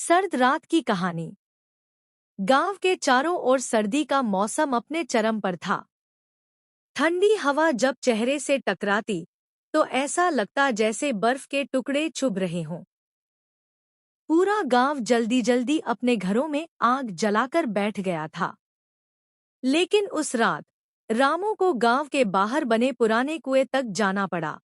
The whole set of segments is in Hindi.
सर्द रात की कहानी। गांव के चारों ओर सर्दी का मौसम अपने चरम पर था। ठंडी हवा जब चेहरे से टकराती तो ऐसा लगता जैसे बर्फ के टुकड़े चुभ रहे हों। पूरा गांव जल्दी जल्दी अपने घरों में आग जलाकर बैठ गया था। लेकिन उस रात रामू को गांव के बाहर बने पुराने कुएं तक जाना पड़ा।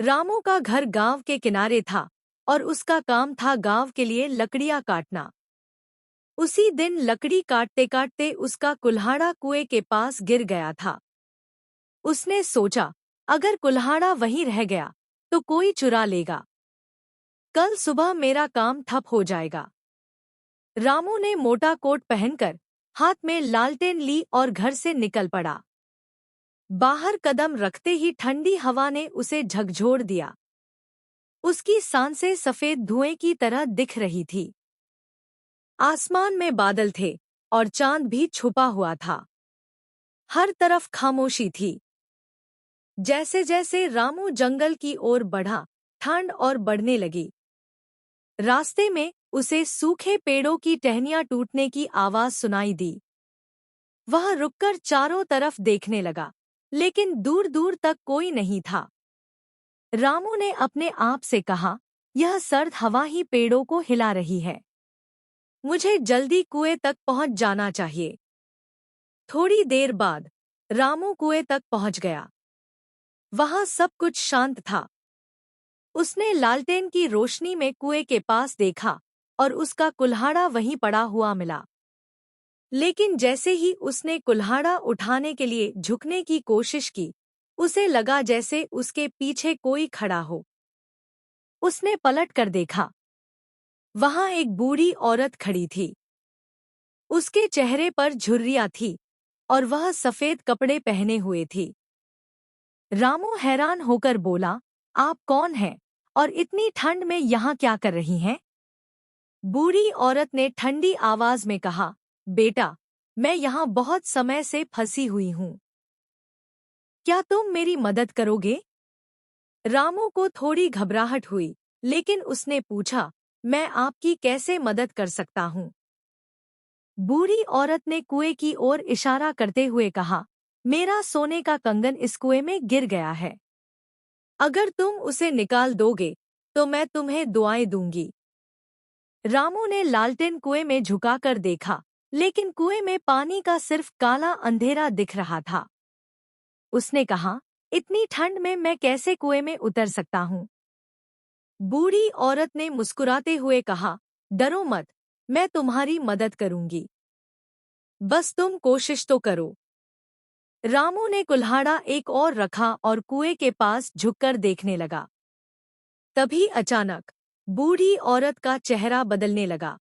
रामू का घर गांव के किनारे था और उसका काम था गांव के लिए लकड़ियां काटना। उसी दिन लकड़ी काटते काटते उसका कुल्हाड़ा कुएं के पास गिर गया था। उसने सोचा, अगर कुल्हाड़ा वहीं रह गया तो कोई चुरा लेगा। कल सुबह मेरा काम ठप हो जाएगा। रामू ने मोटा कोट पहनकर हाथ में लालटेन ली और घर से निकल पड़ा। बाहर कदम रखते ही ठंडी हवा ने उसे झकझोर दिया। उसकी सांसें सफेद धुएं की तरह दिख रही थी। आसमान में बादल थे और चांद भी छुपा हुआ था। हर तरफ खामोशी थी। जैसे जैसे रामू जंगल की ओर बढ़ा, ठंड और बढ़ने लगी। रास्ते में उसे सूखे पेड़ों की टहनियां टूटने की आवाज सुनाई दी। वह रुककर चारों तरफ देखने लगा, लेकिन दूर दूर तक कोई नहीं था। रामू ने अपने आप से कहा, यह सर्द हवा ही पेड़ों को हिला रही है। मुझे जल्दी कुएं तक पहुंच जाना चाहिए। थोड़ी देर बाद रामू कुएं तक पहुंच गया। वहां सब कुछ शांत था। उसने लालटेन की रोशनी में कुएं के पास देखा और उसका कुल्हाड़ा वहीं पड़ा हुआ मिला। लेकिन जैसे ही उसने कुल्हाड़ा उठाने के लिए झुकने की कोशिश की, उसे लगा जैसे उसके पीछे कोई खड़ा हो। उसने पलट कर देखा। वहां एक बूढ़ी औरत खड़ी थी। उसके चेहरे पर झुर्रियां थी और वह सफेद कपड़े पहने हुए थी। रामू हैरान होकर बोला, आप कौन हैं और इतनी ठंड में यहाँ क्या कर रही हैं? बूढ़ी औरत ने ठंडी आवाज में कहा, बेटा, मैं यहाँ बहुत समय से फंसी हुई हूँ। क्या तुम मेरी मदद करोगे? रामू को थोड़ी घबराहट हुई, लेकिन उसने पूछा, मैं आपकी कैसे मदद कर सकता हूँ? बूढ़ी औरत ने कुएं की ओर इशारा करते हुए कहा, मेरा सोने का कंगन इस कुएं में गिर गया है। अगर तुम उसे निकाल दोगे तो मैं तुम्हें दुआएं दूंगी। रामू ने लालटेन कुएं में झुकाकर देखा, लेकिन कुएं में पानी का सिर्फ काला अंधेरा दिख रहा था। उसने कहा, इतनी ठंड में मैं कैसे कुएं में उतर सकता हूँ? बूढ़ी औरत ने मुस्कुराते हुए कहा, डरो मत, मैं तुम्हारी मदद करूंगी। बस तुम कोशिश तो करो। रामू ने कुल्हाड़ा एक और रखा और कुएं के पास झुककर देखने लगा। तभी अचानक बूढ़ी औरत का चेहरा बदलने लगा।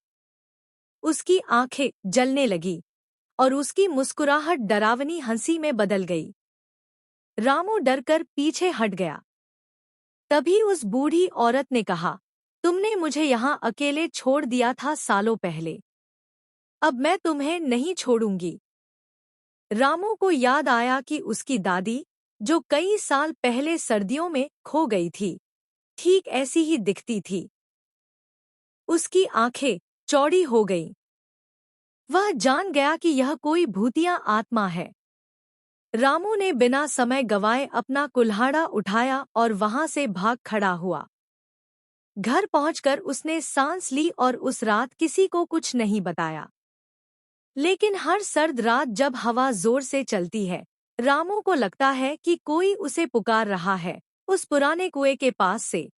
उसकी आंखें जलने लगी और उसकी मुस्कुराहट डरावनी हंसी में बदल गई। रामू डरकर पीछे हट गया। तभी उस बूढ़ी औरत ने कहा, तुमने मुझे यहाँ अकेले छोड़ दिया था सालों पहले। अब मैं तुम्हें नहीं छोड़ूंगी। रामू को याद आया कि उसकी दादी, जो कई साल पहले सर्दियों में खो गई थी, ठीक ऐसी ही दिखती थी। उसकी आंखें चौड़ी हो गईं। वह जान गया कि यह कोई भूतिया आत्मा है। रामू ने बिना समय गंवाए अपना कुल्हाड़ा उठाया और वहां से भाग खड़ा हुआ। घर पहुंचकर उसने सांस ली और उस रात किसी को कुछ नहीं बताया। लेकिन हर सर्द रात जब हवा जोर से चलती है, रामू को लगता है कि कोई उसे पुकार रहा है, उस पुराने कुएं के पास से।